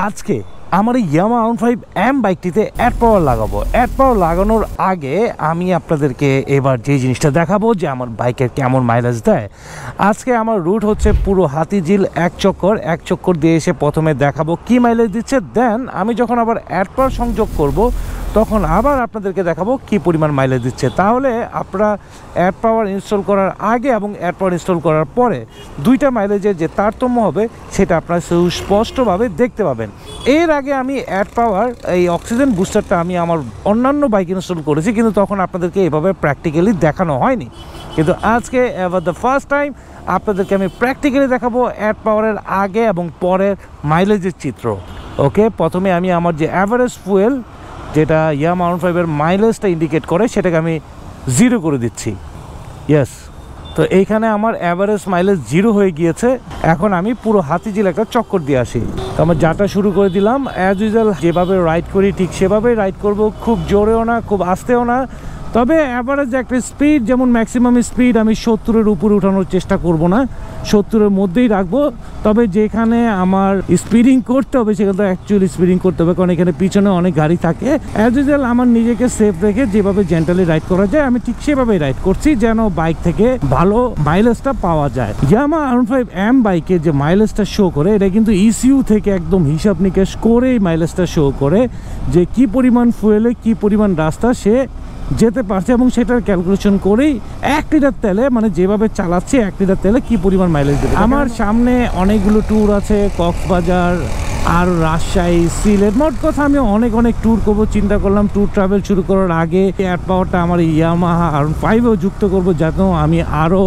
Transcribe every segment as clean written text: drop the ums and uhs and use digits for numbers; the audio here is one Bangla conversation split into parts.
আজকে আমার এই ইয়ামাহা R15M বাইকটিতে অ্যাড পাওয়ার লাগাবো। অ্যাড পাওয়ার লাগানোর আগে আমি আপনাদেরকে এবার যে জিনিসটা দেখাবো যে আমার বাইকের কেমন মাইলেজ দেয়। আজকে আমার রুট হচ্ছে পুরো হাতিঝিল এক চক্কর দিয়ে এসে প্রথমে দেখাবো কি মাইলেজ দিচ্ছে, দেন আমি যখন আবার অ্যাড পাওয়ার সংযোগ করব তখন আবার আপনাদেরকে দেখাবো কি পরিমাণ মাইলেজ দিচ্ছে। তাহলে আপনারা অ্যাড পাওয়ার ইনস্টল করার আগে এবং অ্যাড পাওয়ার ইনস্টল করার পরে দুইটা মাইলেজের যে তারতম্য হবে সেটা আপনারা সুস্পষ্টভাবে দেখতে পাবেন। এর আগে আমি অ্যাড পাওয়ার এই অক্সিজেন বুস্টারটা আমি আমার অন্যান্য বাইক ইনস্টল করেছি, কিন্তু তখন আপনাদেরকে এভাবে প্র্যাকটিক্যালি দেখানো হয়নি। কিন্তু আজকে এভার দ্য ফার্স্ট টাইম আপনাদেরকে আমি প্র্যাকটিক্যালি দেখাবো অ্যাড পাওয়ারের আগে এবং পরের মাইলেজের চিত্র। ওকে, প্রথমে আমি আমার যে অ্যাভারেজ ফুয়েল যেটা ইয়ামাহা R15 এর মাইলেজটা ইন্ডিকেট করে সেটাকে আমি 0 করে দিচ্ছি। ইয়েস, তো এইখানে আমার অ্যাভারেজ মাইলেজ 0 হয়ে গিয়েছে। এখন আমি পুরো হাতিঝিল একটা চক্কর দিয়ে আসি। তো আমার যাটা শুরু করে দিলাম। অ্যাজ ইউজুয়াল যেভাবে রাইড করি ঠিক সেভাবেই রাইড করব, খুব জোরেও না খুব আস্তেও না। তবে অ্যাভারেজ একটা স্পিড, যেমন ম্যাক্সিমাম স্পিড আমি 70-এর উপরে উঠানোর চেষ্টা করব না, 70-এর মধ্যেই রাখবো। তবে যেখানে আমার স্পিডিং করতে হবে সেখানে তো অ্যাকচুয়ালি স্পিডিং করতে হবে, কারণ এখানে পিছনে অনেক গাড়ি থাকে। অ্যাজ ইউজুয়াল আমার নিজেকে সেফ রেখে যেভাবে জেন্টালি রাইড করা যায় আমি ঠিক সেভাবেই রাইড করছি, যেন বাইক থেকে ভালো মাইলেজটা পাওয়া যায়। ইয়ামাহা R15M বাইকে যে মাইলেজটা শো করে এটা কিন্তু ইসিইউ থেকে একদম হিসাব নিকেশ করেই মাইলেজটা শো করে, যে কি পরিমাণ ফুয়েলে কি পরিমাণ রাস্তা সে যেতে পারছে, এবং সেটার ক্যালকুলেশন করেই 1 লিটার তেলে, মানে যেভাবে চালাচ্ছে 1 লিটার তেলে কি পরিমাণ মাইলেজ দেবে। আমার সামনে অনেকগুলো ট্যুর আছে, কক্সবাজার আর রাজশাহী, সিলেট, মোট কথা আমি অনেক ট্যুর করবো চিন্তা করলাম। ট্যুর ট্রাভেল শুরু করার আগে অ্যাড পাওয়ারটা আমার ইয়ামাহা R15-এও যুক্ত করবো, যাতে আমি আরও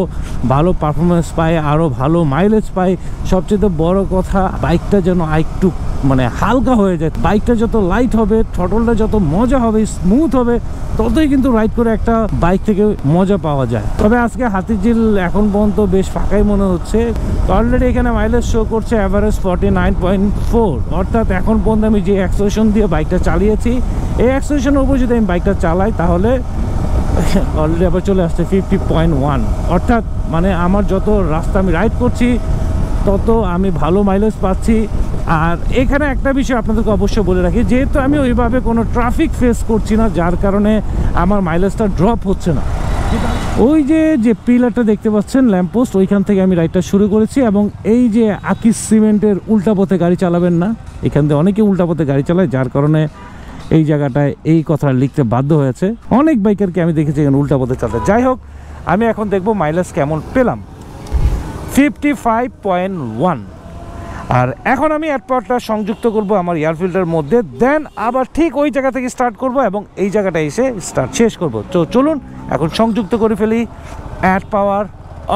ভালো পারফরমেন্স পাই, আরও ভালো মাইলেজ পাই। সবচেয়ে বড় কথা বাইকটা যেন একটু মানে হালকা হয়ে যায়। বাইকটা যত লাইট হবে, থ্রটলটা যত মজা হবে, স্মুথ হবে, ততই কিন্তু রাইড করে একটা বাইক থেকে মজা পাওয়া যায়। তবে আজকে হাতিঝিল এখন পর্যন্ত বেশ ফাঁকাই মনে হচ্ছে। অলরেডি এখানে মাইলেজ শো করছে অ্যাভারেজ 49.4, অর্থাৎ এখন পর্যন্ত আমি যে অ্যাক্সেলারেশন দিয়ে বাইকটা চালিয়েছি এই অ্যাক্সেলারেশনের উপর যদি আমি বাইকটা চালাই তাহলে অলরেডি আবার চলে আসছে 50.1, অর্থাৎ মানে আমার যত রাস্তা আমি রাইড করছি তত আমি ভালো মাইলেজ পাচ্ছি। আর এখানে একটা বিষয় আপনাদেরকে অবশ্যই বলে রাখি, যেহেতু আমি ওইভাবে কোনো ট্রাফিক ফেস করছি না, যার কারণে আমার মাইলেজটা ড্রপ হচ্ছে না। ওই যে পিলারটা দেখতে পাচ্ছেন ল্যাম্পপোস্ট, ওইখান থেকে আমি রাইডটা শুরু করেছি। এবং এই যে আকিস সিমেন্টের উল্টা পথে গাড়ি চালাবেন না, এখান থেকে অনেকে উল্টা পথে গাড়ি চালায়, যার কারণে এই জায়গাটায় এই কথা লিখতে বাধ্য হয়েছে। অনেক বাইকারকে আমি দেখেছি এখানে উল্টা পথে চালাতে। যাই হোক, আমি এখন দেখবো মাইলেজ কেমন পেলাম। 55.1। আর এখন আমি অ্যাড পাওয়ারটা সংযুক্ত করব আমার এয়ার ফিল্টারের মধ্যে, দেন আবার ঠিক ওই জায়গা থেকে স্টার্ট করব এবং এই জায়গাটা এসে স্টার্ট শেষ করব। তো চলুন এখন সংযুক্ত করে ফেলি অ্যাড পাওয়ার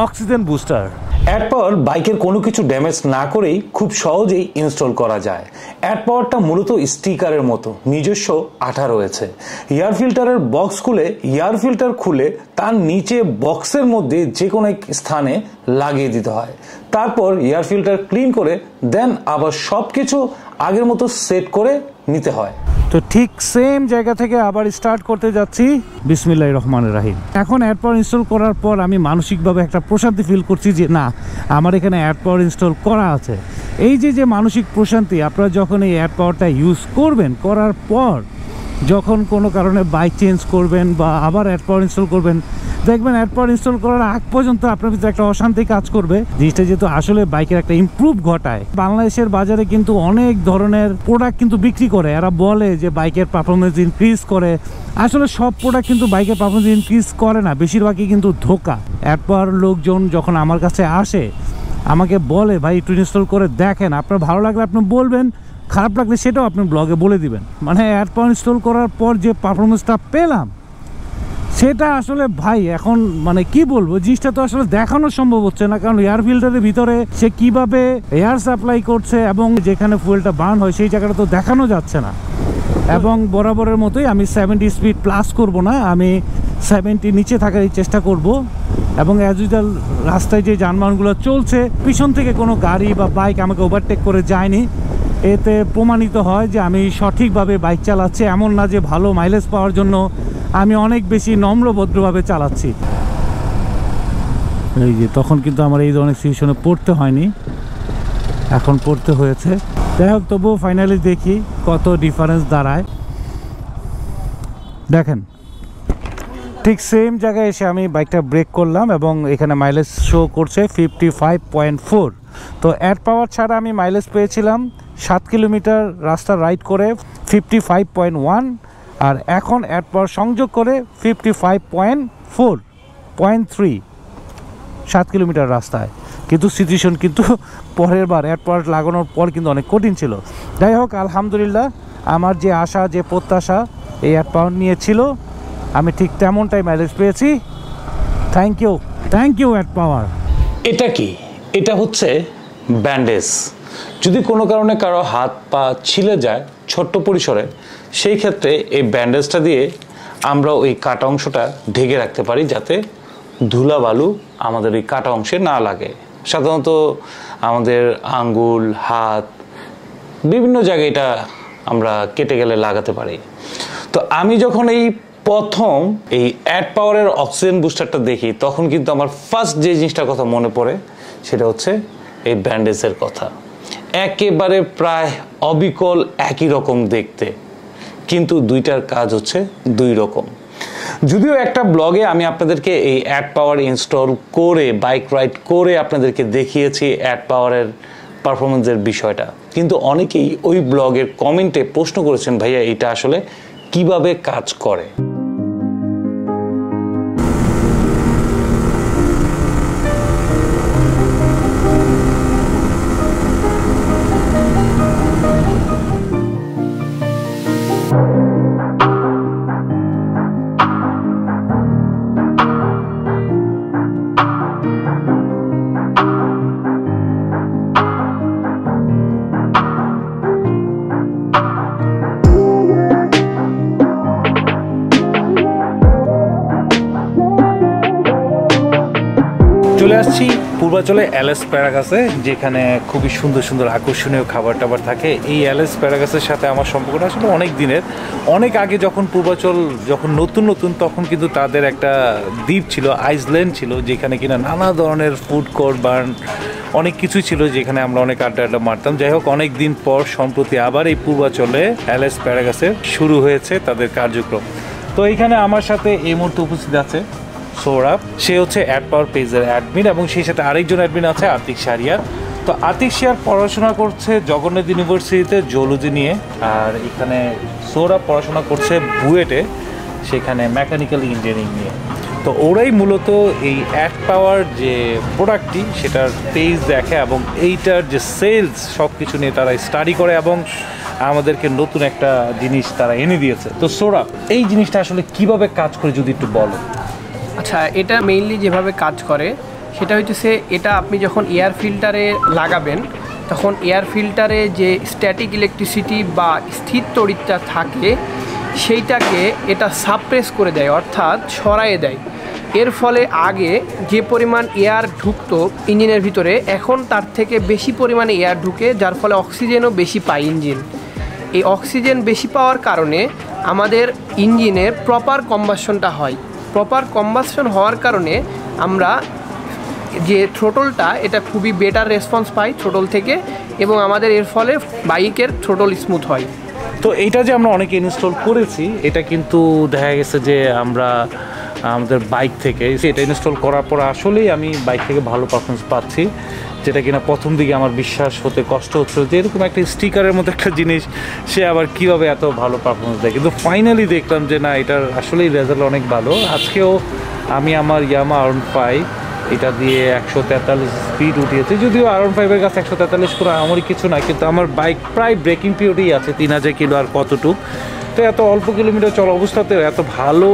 অক্সিজেন বুস্টার। অ্যাড পাওয়ার বাইকের কোনো কিছু ড্যামেজ না করেই খুব সহজেই ইনস্টল করা যায়। অ্যাড পাওয়ারটা মূলত স্টিকারের মতো, নিজস্ব আঠা রয়েছে। এয়ার ফিল্টারের বক্স খুলে এয়ার ফিল্টার খুলে তার নিচে বক্সের মধ্যে যে কোনো এক স্থানে লাগিয়ে দিতে হয়। তারপর এয়ার ফিল্টার ক্লিন করে দেন আবার সব কিছু আগের মতো সেট করে নিতে হয়। তো ঠিক সেম জায়গা থেকে আবার স্টার্ট করতে যাচ্ছি। বিসমিল্লাহির রহমানির রহিম। এখন অ্যাড পাওয়ার ইনস্টল করার পর আমি মানসিকভাবে একটা প্রশান্তি ফিল করছি যে না, আমার এখানে অ্যাড পাওয়ার ইনস্টল করা আছে। এই যে মানসিক প্রশান্তি, আপনারা যখন এই অ্যাড পাওয়ারটা ইউজ করবেন, করার পর যখন কোনো কারণে বাইক চেঞ্জ করবেন বা আবার অ্যাড পাওয়ার ইনস্টল করবেন, দেখবেন অ্যাড পাওয়ার ইনস্টল করার আগ পর্যন্ত আপনার ভিতরে একটা অশান্তি কাজ করবে। জিনিসটা যেহেতু আসলে বাইকের একটা ইমপ্রুভ ঘটায়। বাংলাদেশের বাজারে কিন্তু অনেক ধরনের প্রোডাক্ট কিন্তু বিক্রি করে, এরা বলে যে বাইকের পারফরমেন্স ইনক্রিজ করে। আসলে সব প্রোডাক্ট কিন্তু বাইকের পারফরমেন্স ইনক্রিজ করে না, বেশিরভাগই কিন্তু ধোঁকা। অ্যাড পাওয়ার লোকজন যখন আমার কাছে আসে আমাকে বলে ভাই একটু ইনস্টল করে দেখেন, আপনার ভালো লাগলে আপনি বলবেন, খারাপ লাগলে সেটাও আপনি ব্লগে বলে দিবেন। মানে অ্যাড পাওয়ার ইনস্টল করার পর যে পারফরমেন্সটা পেলাম সেটা আসলে ভাই এখন মানে কি বলবো, জিনিসটা তো আসলে দেখানো সম্ভব হচ্ছে না, কারণ এয়ার ফিল্টারের ভিতরে সে কিভাবে এয়ার সাপ্লাই করছে এবং যেখানে ফুয়েলটা বার্ন হয় সেই জায়গাটা তো দেখানো যাচ্ছে না। এবং বরাবরের মতোই আমি 70 স্পিড প্লাস করব না, আমি 70 নিচে থাকারই চেষ্টা করব। এবং অ্যাজ ইউজুয়াল রাস্তায় যে যানবাহনগুলো চলছে পিছন থেকে কোনো গাড়ি বা বাইক আমাকে ওভারটেক করে যায়নি, এতে প্রমাণিত হয় যে আমি সঠিকভাবে বাইক চালাচ্ছি। এমন না যে ভালো মাইলেজ পাওয়ার জন্য আমি অনেক বেশি নম্রভদ্রভাবে চালাচ্ছি। এই যে তখন কিন্তু আমার এই ধরনের সিচুয়েশনে পড়তে হয়নি, এখন পড়তে হয়েছে। যাই হোক, তবুও ফাইনালি দেখি কত ডিফারেন্স দাঁড়ায়। দেখেন, ঠিক সেম জায়গায় এসে আমি বাইকটা ব্রেক করলাম এবং এখানে মাইলেজ শো করছে 55.4। তো অ্যাড পাওয়ার ছাড়া আমি মাইলেজ পেয়েছিলাম 7 কিলোমিটার রাস্তা রাইড করে 55.1, আর এখন অ্যাড পাওয়ার সংযোগ করে 55.4.3, 7 কিলোমিটার রাস্তায়। কিন্তু সিচুয়েশন কিন্তু পরের বার অ্যাড পাওয়ার লাগানোর পর কিন্তু অনেক কঠিন ছিল। যাই হোক, আলহামদুলিল্লাহ, আমার যে আশা, যে প্রত্যাশা এই অ্যাড পাওয়ার নিয়ে ছিল, আমি ঠিক তেমনটাই মাইলেজ পেয়েছি। থ্যাংক ইউ অ্যাড পাওয়ার। এটা কি? এটা হচ্ছে ব্যান্ডেজ। যদি কোনো কারণে কারো হাত পা ছিলে যায় ছোট্ট পরিসরে, সেই ক্ষেত্রে এই ব্যান্ডেজটা দিয়ে আমরা ওই কাটা অংশটা ঢেকে রাখতে পারি, যাতে ধুলা বালু আমাদের ওই কাটা অংশে না লাগে। সাধারণত আমাদের আঙ্গুল, হাত, বিভিন্ন জায়গায় এটা আমরা কেটে গেলে লাগাতে পারি। তো আমি যখন এই প্রথম এই অ্যাড পাওয়ারের অক্সিজেন বুস্টারটা দেখি, তখন কিন্তু আমার ফার্স্ট যে জিনিসটার কথা মনে পড়ে সেটা হচ্ছে এই ব্যান্ডেজের কথা। একেবারে প্রায় অবিকল একই রকম দেখতে, কিন্তু দুইটার কাজ হচ্ছে দুই রকম। যদিও একটা ব্লগে আমি আপনাদেরকে এই অ্যাড পাওয়ার ইনস্টল করে বাইক রাইড করে আপনাদেরকে দেখিয়েছি অ্যাড পাওয়ারের পারফরমেন্সের বিষয়টা, কিন্তু অনেকেই ওই ব্লগের কমেন্টে প্রশ্ন করেছেন, ভাইয়া এটা আসলে কিভাবে কাজ করে। চলে আসছি পূর্বাচলে এলএস প্যারাগাসে, যেখানে খুবই সুন্দর সুন্দর আকর্ষণীয় খাবার টাবার থাকে। এই এলএস প্যারাগাসের সাথে আমার সম্পর্কটা আসলে অনেক দিনের। অনেক আগে যখন পূর্বাচল যখন নতুন তখন কিন্তু তাদের একটা দ্বীপ ছিল, আইসল্যান্ড ছিল, যেখানে কিনা নানা ধরনের ফুড কোর্ট বা অনেক কিছুই ছিল, যেখানে আমরা অনেক আড্ডা মারতাম। যাই হোক, অনেক দিন পর সম্প্রতি আবার এই পূর্বাচলে এলএস প্যারাগাসের শুরু হয়েছে তাদের কার্যক্রম। তো এইখানে আমার সাথে এই মুহূর্তে উপস্থিত আছে সৌরভ, সে হচ্ছে অ্যাড পাওয়ার পেজের অ্যাডমিন, এবং সেই সাথে আরেকজন অ্যাডমিন আছে আতিক শাহরিয়ার। তো আতিক শাহরিয়ার পড়াশোনা করছে জগন্নাথ ইউনিভার্সিটিতে জুলজি নিয়ে, আর এখানে সৌরভ পড়াশোনা করছে বুয়েটে, সেখানে মেকানিক্যাল ইঞ্জিনিয়ারিং নিয়ে। তো ওরাই মূলত এই অ্যাড পাওয়ার যে প্রোডাক্টটি সেটার পেজ দেখে এবং এইটার যে সেলস সব কিছু নিয়ে তারা স্টাডি করে এবং আমাদেরকে নতুন একটা জিনিস তারা এনে দিয়েছে। তো সৌরভ, এই জিনিসটা আসলে কিভাবে কাজ করে যদি একটু বলো। আচ্ছা, এটা মেইনলি যেভাবে কাজ করে সেটা হচ্ছে, এটা আপনি যখন এয়ার ফিল্টারে লাগাবেন, তখন এয়ার ফিল্টারে যে স্ট্যাটিক ইলেকট্রিসিটি বা স্থির তড়িৎটা থাকে সেইটাকে এটা সাপ্রেস করে দেয়, অর্থাৎ সরায়ে দেয়। এর ফলে আগে যে পরিমাণ এয়ার ঢুকতো ইঞ্জিনের ভিতরে, এখন তার থেকে বেশি পরিমাণে এয়ার ঢুকে, যার ফলে অক্সিজেনও বেশি পায় ইঞ্জিন। এই অক্সিজেন বেশি পাওয়ার কারণে আমাদের ইঞ্জিনের প্রপার কম্বাসনটা হয়। প্রপার কম্বাসন হওয়ার কারণে আমরা যে থ্রোটলটা, এটা খুবই বেটার রেসপন্স পাই থ্রোটল থেকে, এবং আমাদের এর ফলে বাইকের থ্রোটল স্মুথ হয়। তো এইটা যে আমরা অনেকে ইনস্টল করেছি, এটা কিন্তু দেখা গেছে যে আমরা আমাদের বাইক থেকে এটা ইনস্টল করার পর আসলেই আমি বাইক থেকে ভালো পারফরমেন্স পাচ্ছি, যেটা কিনা প্রথম দিকে আমার বিশ্বাস হতে কষ্ট হচ্ছিল যে এরকম একটা স্টিকারের মতো একটা জিনিস সে আবার কীভাবে এত ভালো পারফরমেন্স দেয়। কিন্তু ফাইনালি দেখলাম যে না, এটার আসলেই রেজাল্ট অনেক ভালো। আজকেও আমি আমার ইয়ামা R15 এটা দিয়ে 143 স্পিড উঠিয়েছি, যদিও R15-এর কাছে 143 করে আমারই কিছু না, কিন্তু আমার বাইক প্রায় ব্রেকিং পিরিয়ডেই আছে 3000 কিলো আর কতটুক। তো এত অল্প কিলোমিটার চলা অবস্থাতেও এত ভালো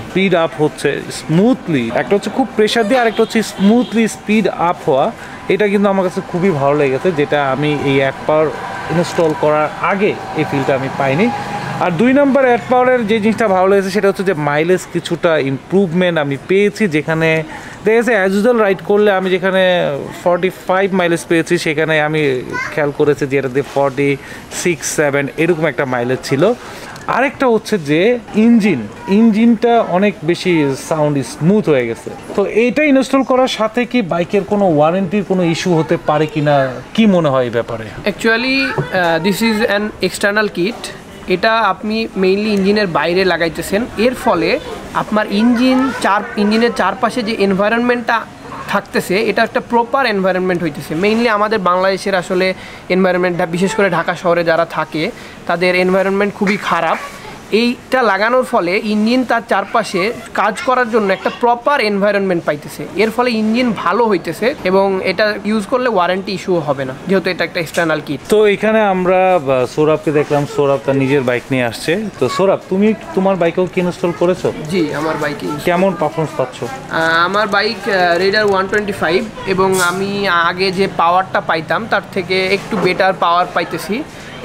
স্পিড আপ হচ্ছে স্মুথলি। একটা হচ্ছে খুব প্রেশার দিয়ে, আরেকটা হচ্ছে স্মুথলি স্পিড আপ হওয়া। এটা কিন্তু আমার কাছে খুবই ভালো লেগেছে, যেটা আমি এই অ্যাড পাওয়ার ইনস্টল করার আগে এই ফিলটা আমি পাইনি। আর 2 নম্বর অ্যাড পাওয়ারের যে জিনিসটা ভালো লেগেছে সেটা হচ্ছে যে মাইলেজ কিছুটা ইমপ্রুভমেন্ট আমি পেয়েছি। যেখানে দেখেছে অ্যাজ ইউজুয়াল রাইড করলে আমি যেখানে 45 মাইলেজ পেয়েছি, সেখানে আমি খেয়াল করেছি যে এটাতে 46-47 এরকম একটা মাইলেজ ছিল। আরেকটা হচ্ছে যে ইঞ্জিনটা অনেক বেশি সাউন্ড স্মুথ হয়ে গেছে। তো এইটা ইনস্টল করার সাথে কি বাইকের কোনো ওয়ারেন্টির কোনো ইস্যু হতে পারে কিনা, কি মনে হয় এই ব্যাপারে? Actually this is an external kit. এটা আপনি মেইনলি ইঞ্জিনের বাইরে লাগাইতেছেন, এর ফলে আপনার ইঞ্জিনের চারপাশে যে এনভায়রনমেন্টটা থাকতেছে এটা একটা প্রপার এনভায়রনমেন্ট হইতেছে। মেইনলি আমাদের বাংলাদেশের আসলে এনভায়রনমেন্টটা, বিশেষ করে ঢাকা শহরে যারা থাকে তাদের এনভায়রনমেন্ট খুবই খারাপ। এইটা লাগানোর ফলে ইঞ্জিন তার চারপাশে কাজ করার জন্য একটা প্রপার এনভায়রনমেন্ট পাইতেছে, এর ফলে ইঞ্জিন ভালো হইতেছে এবং এটা ইউজ করলে ওয়ারেন্টি ইস্যু হবে না, যেহেতু এটা একটা এক্সটার্নাল কিট। তো এখানে আমরা সৌরভকে দেখলাম, সৌরভ তার নিজের বাইক নিয়ে আসছে। তো সৌরভ, তুমি তোমার বাইকেও কি ইনস্টল করেছো? জি, আমার বাইকে কেমন পারফরমেন্স পাচ্ছ? আমার বাইক রেডার 125 এবং আমি আগে যে পাওয়ারটা পাইতাম তার থেকে একটু বেটার পাওয়ার পাইতেছি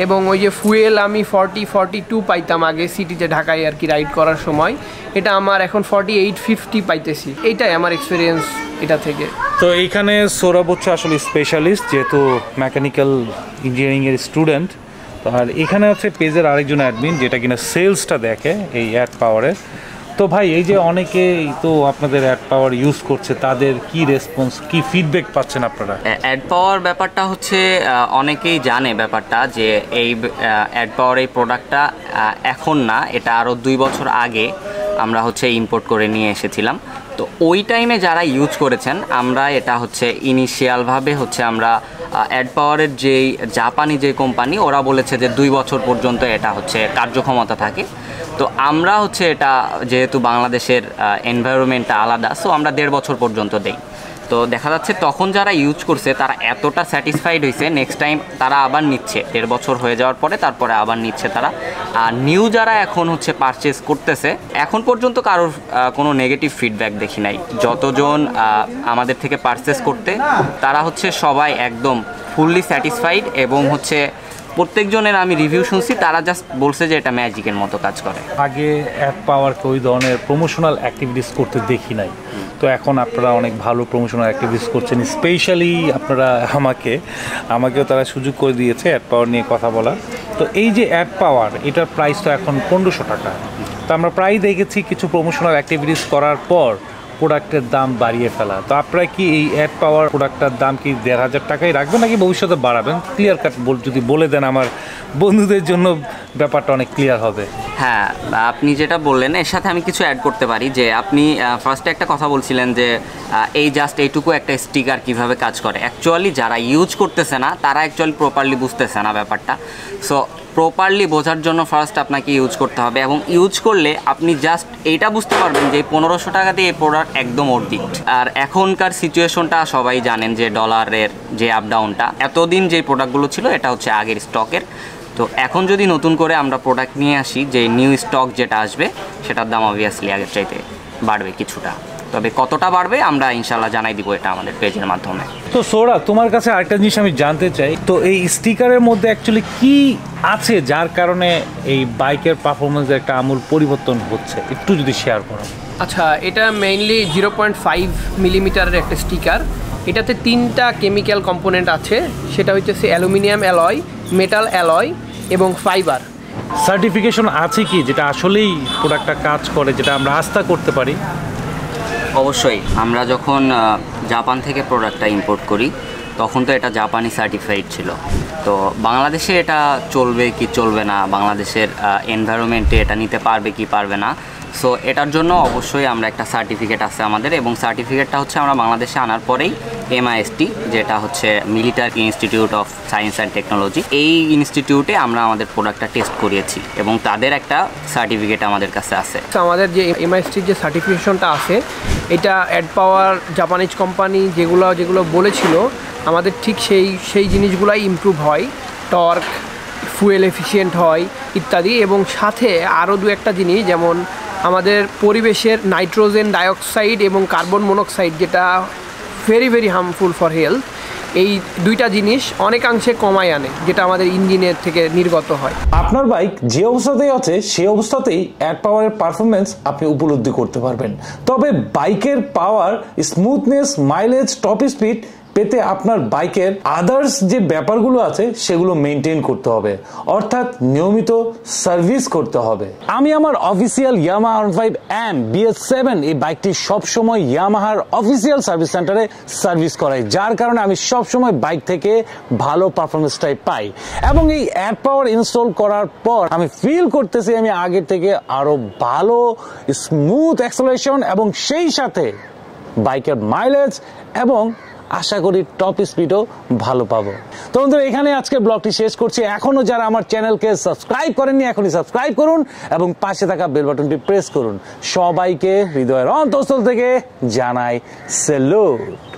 এবং ওই যে ফুয়েল আমি 40-42 পাইতাম আগে সিটিতে ঢাকায় আর কি রাইড করার সময়, এটা আমার এখন 48-50 পাইতেছি। এইটাই আমার এক্সপিরিয়েন্স এটা থেকে। তো এইখানে সৌরভ হচ্ছে আসলে স্পেশালিস্ট, যেহেতু মেকানিক্যাল ইঞ্জিনিয়ারিংয়ের স্টুডেন্ট। আর এখানে হচ্ছে পেজের আরেকজন অ্যাডমিন, যেটা কিনা সেলসটা দেখে এই অ্যাড পাওয়ারের। তো ভাই, এই যে অনেকেই তো আপনাদের অ্যাড পাওয়ার ইউজ করছে, তাদের কি রেসপন্স, কি ফিডব্যাক পাচ্ছেন আপনারা? অ্যাড পাওয়ার ব্যাপারটা হচ্ছে অনেকেই জানে ব্যাপারটা, যে এই অ্যাড পাওয়ার এই প্রোডাক্টটা এখন না, এটা আরও 2 বছর আগে আমরা হচ্ছে ইম্পোর্ট করে নিয়ে এসেছিলাম। তো ওই টাইমে যারা ইউজ করেছেন, আমরা এটা হচ্ছে ইনিশিয়ালভাবে হচ্ছে আমরা অ্যাড পাওয়ারের যেই জাপানি যে কোম্পানি, ওরা বলেছে যে 2 বছর পর্যন্ত এটা হচ্ছে কার্যক্ষমতা থাকে। তো আমরা হচ্ছে এটা যেহেতু বাংলাদেশের এনভায়রনমেন্টটা আলাদা, সো আমরা 1.5 বছর পর্যন্ত দেই। তো দেখা যাচ্ছে তখন যারা ইউজ করছে তারা এতটা স্যাটিসফাইড হয়েছে, নেক্সট টাইম তারা আবার নিচ্ছে। 1.5 বছর হয়ে যাওয়ার পরে তারপরে আবার নিচ্ছে তারা। আর নিউ যারা এখন হচ্ছে পারচেস করতেছে, এখন পর্যন্ত কারোর কোনো নেগেটিভ ফিডব্যাক দেখি নাই। যতজন আমাদের থেকে পারচেস করতে, তারা হচ্ছে সবাই একদম ফুললি স্যাটিসফাইড এবং হচ্ছে প্রত্যেকজনের আমি রিভিউ শুনছি, তারা জাস্ট বলছে যে এটা ম্যাজিকের মতো কাজ করে। আগে অ্যাড পাওয়ারকে ওই ধরনের প্রমোশনাল অ্যাক্টিভিটিস করতে দেখি নাই, তো এখন আপনারা অনেক ভালো প্রমোশনাল অ্যাক্টিভিটিস করছেন। স্পেশালি আপনারা আমাকেও তারা সুযোগ করে দিয়েছে অ্যাড পাওয়ার নিয়ে কথা বলার। তো এই যে অ্যাড পাওয়ার, এটার প্রাইস তো এখন 1500 টাকা। তো আমরা প্রায় দেখেছি কিছু প্রমোশনাল অ্যাক্টিভিটিস করার পর প্রোডাক্টের দাম বাড়িয়ে ফেলা। তো আপনারা কি এই অ্যাড পাওয়ার প্রোডাক্টটার দাম কি 1500 টাকাই রাখবেন, নাকি ভবিষ্যতে বাড়াবেন? ক্লিয়ার কাট যদি বলে দেন আমার বন্ধুদের জন্য ব্যাপারটা অনেক ক্লিয়ার হবে। হ্যাঁ, আপনি যেটা বললেন এর সাথে আমি কিছু অ্যাড করতে পারি। যে আপনি ফার্স্টে একটা কথা বলছিলেন যে এই জাস্ট এইটুকু একটা স্টিকার কিভাবে কাজ করে। অ্যাকচুয়ালি যারা ইউজ করতেছে না, তারা অ্যাকচুয়ালি প্রপারলি বুঝতেছে না ব্যাপারটা। সো প্রপারলি বোঝার জন্য ফার্স্ট আপনাকে ইউজ করতে হবে, এবং ইউজ করলে আপনি জাস্ট এইটা বুঝতে পারবেন যে 1500 টাকা দিয়ে এই প্রোডাক্ট একদম অর্ধিক। আর এখনকার সিচুয়েশনটা সবাই জানেন যে ডলারের যে আপ ডাউনটা, এতদিন যে প্রোডাক্টগুলো ছিল এটা হচ্ছে আগের স্টকের। তো এখন যদি নতুন করে আমরা প্রোডাক্ট নিয়ে আসি, যে নিউ স্টক যেটা আসবে, সেটার দাম অবভিয়াসলি আগের চাইতে বাড়বে কিছুটা। তবে কতটা বাড়বে আমরা ইনশাল্লাহ জানাই দিব এটা আমাদের পেজের মাধ্যমে। তো সৌরভ, তোমার কাছে আরেকটা জিনিস আমি জানতে চাই, তো এই স্টিকারের মধ্যে অ্যাকচুয়ালি কি আছে যার কারণে এই বাইকের পারফরমেন্সের একটা আমূল পরিবর্তন হচ্ছে, একটু যদি শেয়ার করো। আচ্ছা, এটা মেইনলি 0.5 মিলিমিটারের একটা স্টিকার। এটাতে 3টা কেমিক্যাল কম্পোনেন্ট আছে, সেটা হচ্ছে অ্যালুমিনিয়াম অ্যালয়, মেটাল অ্যালয় এবং ফাইবার। সার্টিফিকেশন আছে কি যেটা আসলেই প্রোডাক্টটা কাজ করে, যেটা আমরা আস্থা করতে পারি? অবশ্যই। আমরা যখন জাপান থেকে প্রোডাক্টটা ইম্পোর্ট করি, তখন তো এটা জাপানি সার্টিফাইড ছিল। তো বাংলাদেশে এটা চলবে কি চলবে না, বাংলাদেশের এনভায়রনমেন্টে এটা নিতে পারবে কি পারবে না, সো এটার জন্য অবশ্যই আমরা একটা সার্টিফিকেট আছে আমাদের, এবং সার্টিফিকেটটা হচ্ছে আমরা বাংলাদেশে আনার পরেই MIST, যেটা হচ্ছে military institute of science and technology, এই ইনস্টিটিউটে আমরা আমাদের প্রোডাক্টটা টেস্ট করিয়েছি এবং তাদের একটা সার্টিফিকেট আমাদের কাছে আছে। আমাদের যে MISTর যে সার্টিফিকেশনটা আছে, এটা অ্যাড পাওয়ার জাপানিজ কোম্পানি যেগুলো বলেছিল, আমাদের ঠিক সেই জিনিসগুলাই ইমপ্রুভ হয়, টর্ক, ফুয়েল এফিশিয়েন্ট হয় ইত্যাদি। এবং সাথে আরও 2-1টা জিনিস, যেমন আমাদের পরিবেশের নাইট্রোজেন ডাইঅক্সাইড এবং কার্বন মনোক্সাইড, যেটা very very harmful for health, এই 2টা জিনিস অনেকাংশে কমায় আনে, যেটা আমাদের ইঞ্জিনের থেকে নির্গত হয়। আপনার বাইক যে অবস্থাতেই আছে সেই অবস্থাতেই অ্যাড পাওয়ারের পারফরমেন্স আপনি উপলব্ধি করতে পারবেন। তবে বাইকের পাওয়ার, স্মুথনেস, মাইলেজ, টপ স্পিড পেতে আপনার বাইকের আদার্স যে ব্যাপারগুলো আছে সেগুলো মেনটেন করতে হবে, অর্থাৎ নিয়মিত সার্ভিস করতে হবে। আমি আমার অফিসিয়াল ইয়ামাহা R15M BS7 এই বাইকটি সবসময় ইয়ামাহার অফিসিয়াল সার্ভিস সেন্টারে সার্ভিস করাই, যার কারণে আমি সবসময় বাইক থেকে ভালো পারফরমেন্সটাই পাই। এবং এই অ্যাড পাওয়ার ইনস্টল করার পর আমি ফিল করতেছি আমি আগের থেকে আরো ভালো স্মুথ অ্যাক্সেলারেশন এবং সেই সাথে বাইকের মাইলেজ এবং আশা করি টপ স্পিডও ভালো পাবো। তো বন্ধুরা, এখানে আজকে ব্লগটি শেষ করছি। এখনো যারা আমার চ্যানেলকে সাবস্ক্রাইব করেননি এখনই সাবস্ক্রাইব করুন এবং পাশে থাকা বেল বাটনটি প্রেস করুন। সবাইকে হৃদয়ের অন্তঃস্থল থেকে জানাই স্যালুট।